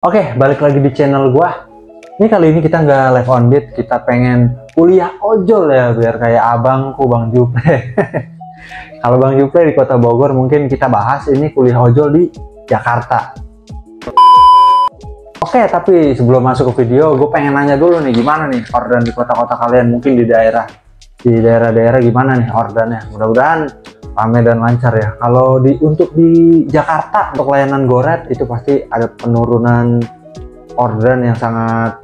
Oke, balik lagi di channel gua. Ini kali ini kita nggak live on beat, kita pengen kuliah ojol ya, biar kayak abangku Bang Juple. Kalau Bang Juple di Kota Bogor, mungkin kita bahas ini kuliah ojol di Jakarta. Oke, tapi sebelum masuk ke video, gue pengen nanya dulu nih, gimana nih ordan di kota-kota kalian, mungkin di daerah-daerah gimana nih ordannya? Mudah-mudahan rame dan lancar ya. Kalau untuk di Jakarta untuk layanan Goret itu pasti ada penurunan orderan yang sangat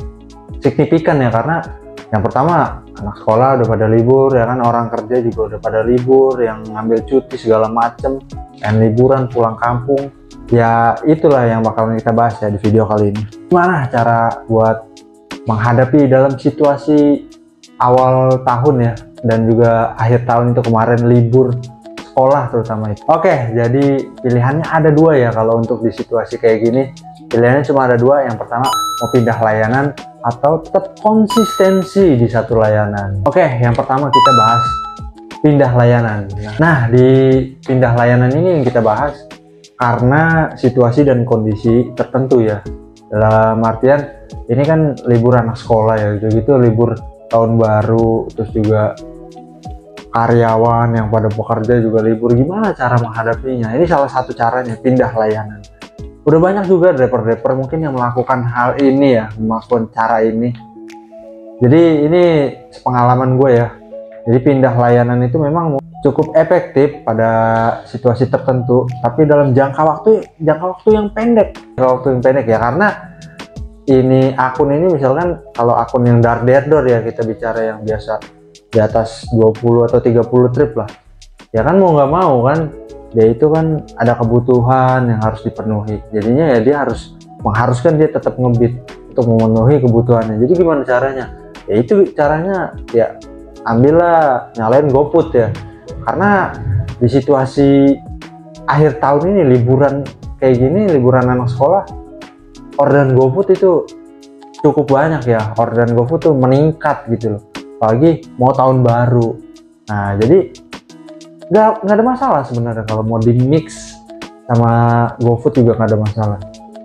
signifikan ya, karena yang pertama anak sekolah udah pada libur ya kan, orang kerja juga udah pada libur, yang ngambil cuti segala macem, yang liburan pulang kampung ya. Itulah yang bakalan kita bahas ya di video kali ini. Gimana cara buat menghadapi dalam situasi awal tahun ya, dan juga akhir tahun itu kemarin libur sekolah terutama itu. Oke, jadi pilihannya ada dua ya. Kalau untuk di situasi kayak gini, pilihannya cuma ada dua. Yang pertama, mau pindah layanan atau tetap konsistensi di satu layanan. Oke, yang pertama kita bahas pindah layanan. Nah, di pindah layanan ini yang kita bahas karena situasi dan kondisi tertentu ya. Dalam artian ini kan libur anak sekolah ya, gitu libur tahun baru, terus juga karyawan yang pada bekerja juga libur. Gimana cara menghadapinya? Ini salah satu caranya, pindah layanan. Udah banyak juga driver-driver mungkin yang melakukan hal ini ya, melakukan cara ini. Jadi ini pengalaman gue ya. Jadi pindah layanan itu memang cukup efektif pada situasi tertentu, tapi dalam jangka waktu yang pendek. Ya, karena ini akun ini misalkan, kalau akun yang dar-der-dor ya, kita bicara yang biasa di atas 20 atau 30 trip lah ya kan, mau nggak mau kan dia itu kan ada kebutuhan yang harus dipenuhi, jadinya ya dia mengharuskan dia tetap ngebit untuk memenuhi kebutuhannya. Jadi gimana caranya? Ya itu caranya ya, ambillah nyalain GoFood ya, karena di situasi akhir tahun ini, liburan kayak gini, liburan anak sekolah, orderan GoFood itu cukup banyak ya. Orderan GoFood tuh meningkat gitu loh, apalagi mau tahun baru. Nah, jadi nggak ada masalah sebenarnya kalau mau di mix sama GoFood, juga nggak ada masalah.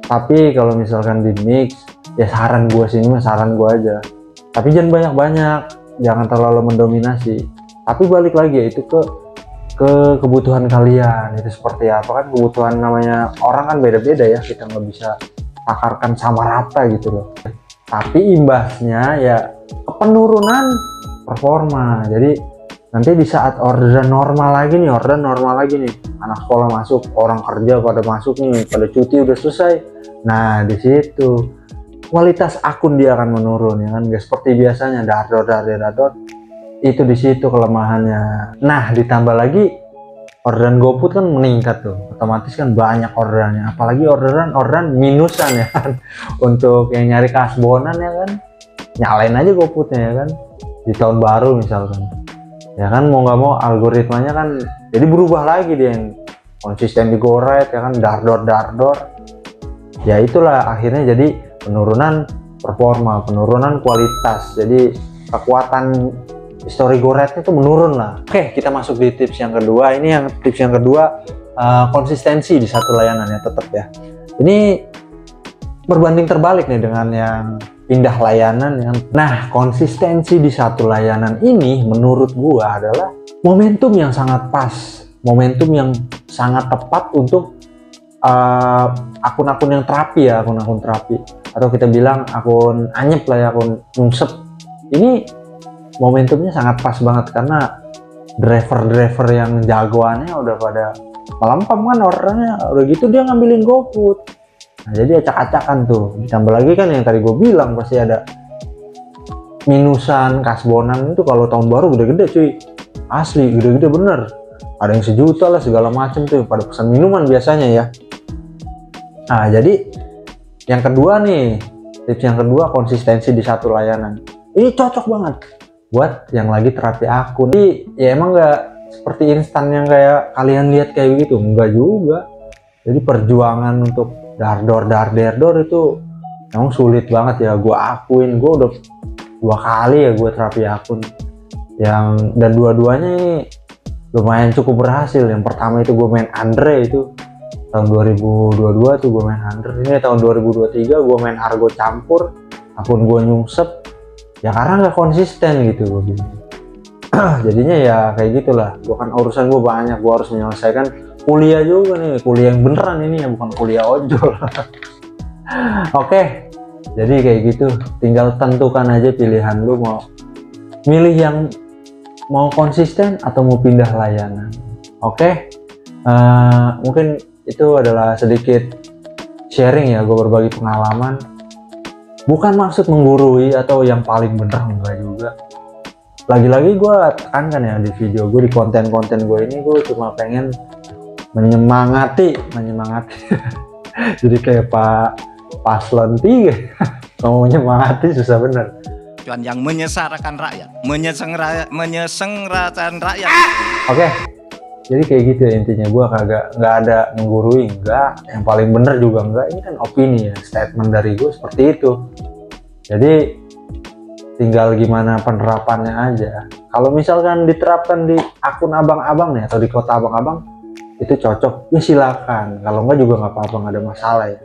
Tapi kalau misalkan di mix ya, saran gue sini mah saran gue aja, tapi jangan banyak-banyak, jangan terlalu mendominasi. Tapi balik lagi ya, itu ke kebutuhan kalian itu seperti apa. Kan kebutuhan namanya orang kan beda-beda ya, kita nggak bisa takarkan sama rata gitu loh. Tapi imbasnya ya penurunan performa. Jadi nanti di saat orderan normal lagi nih, anak sekolah masuk, orang kerja pada masuk nih, pada cuti udah selesai, nah di situ kualitas akun dia akan menurun ya kan, gak seperti biasanya dar-dar. Itu di situ kelemahannya. Nah, ditambah lagi orderan GoFood kan meningkat tuh, otomatis kan banyak orderannya, apalagi orderan minusan ya kan. Untuk yang nyari kasbonan ya kan, nyalain aja GoFoodnya ya kan, di tahun baru misalkan ya kan, mau nggak mau algoritmanya kan jadi berubah lagi, dia yang konsisten di Goret ya kan, dar-dor ya. Itulah akhirnya jadi penurunan performa, penurunan kualitas, jadi kekuatan story Goretnya itu menurun lah. Oke, kita masuk di tips yang kedua. Ini yang tips yang kedua, konsistensi di satu layanan ya, tetap ya. Ini berbanding terbalik nih dengan yang pindah layanan ya. Nah, konsistensi di satu layanan ini menurut gua adalah momentum yang sangat pas, momentum yang sangat tepat untuk akun-akun yang terapi ya, akun-akun terapi, atau kita bilang akun anyep lah ya, akun nyungsep. Ini momentumnya sangat pas banget, karena driver yang jagoannya udah pada melempem kan ordernya, udah gitu dia ngambilin GoFood. Nah, jadi acak-acakan tuh. Ditambah lagi kan yang tadi gue bilang, pasti ada minusan, kasbonan itu kalau tahun baru gede-gede cuy, asli gede-gede bener, ada yang sejuta lah segala macem tuh, pada pesan minuman biasanya ya. Nah, jadi yang kedua nih, tips yang kedua, konsistensi di satu layanan. Ini cocok banget buat yang lagi terapi akun. Jadi ya emang nggak seperti instan yang kayak kalian lihat kayak gitu, enggak juga. Jadi perjuangan untuk dar-dor itu emang sulit banget ya, gue akuin. Gue udah 2 kali ya gue terapi akun, dan dua-duanya ini lumayan cukup berhasil. Yang pertama itu gue main Andre, itu tahun 2022 tuh gue main under, ini tahun 2023 gue main argo campur, akun gue nyungsep ya karena nggak konsisten gitu gue bilang. Jadinya ya kayak gitulah, gue kan urusan gue banyak, gue harus menyelesaikan kuliah juga nih, kuliah yang beneran ini ya, bukan kuliah ojol. Oke, jadi kayak gitu, tinggal tentukan aja pilihan lu, mau milih yang mau konsisten atau mau pindah layanan. Oke, mungkin itu adalah sedikit sharing ya, gue berbagi pengalaman, bukan maksud menggurui atau yang paling bener, enggak juga. Lagi-lagi gue tekankan ya di video gue, di konten-konten gue ini, gue cuma pengen menyemangati. Jadi kayak Pak Paslon 3 mau menyemangati susah bener. Yang menyesarakan rakyat, menyesenggarakan rakyat. Oke, jadi kayak gitu ya intinya, gue nggak ada menggurui, enggak, yang paling bener juga enggak, ini kan opini ya, statement dari gue seperti itu. Jadi tinggal gimana penerapannya aja. Kalau misalkan diterapkan di akun abang-abang nih atau di kota abang-abang itu cocok ya silakan, kalau enggak juga nggak apa-apa, nggak ada masalah ya.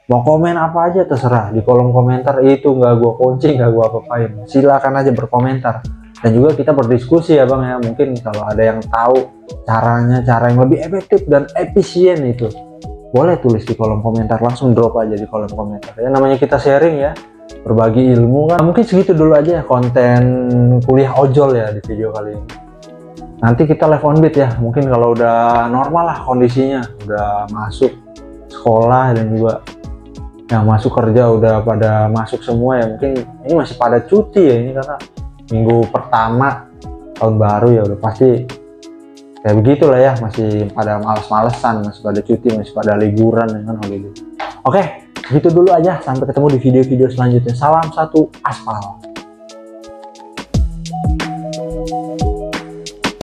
Mau komen apa aja terserah di kolom komentar, itu nggak gue kunci, nggak gue apa-apain, silakan aja berkomentar. Dan juga kita berdiskusi ya bang ya, mungkin kalau ada yang tahu caranya, cara yang lebih efektif dan efisien itu boleh tulis di kolom komentar, langsung drop aja di kolom komentar ya, namanya kita sharing ya, berbagi ilmu kan. Mungkin segitu dulu aja konten kuliah ojol ya di video kali ini. Nanti kita live on beat ya, mungkin kalau udah normal lah kondisinya, udah masuk sekolah dan juga yang masuk kerja udah pada masuk semua ya, mungkin ini masih pada cuti ya ini karena minggu pertama tahun baru ya, udah pasti kayak begitulah ya, masih pada males-malesan, masih pada cuti, masih pada liburan ya kan, holiday. Oke, gitu dulu aja, sampai ketemu di video-video selanjutnya. Salam satu aspal.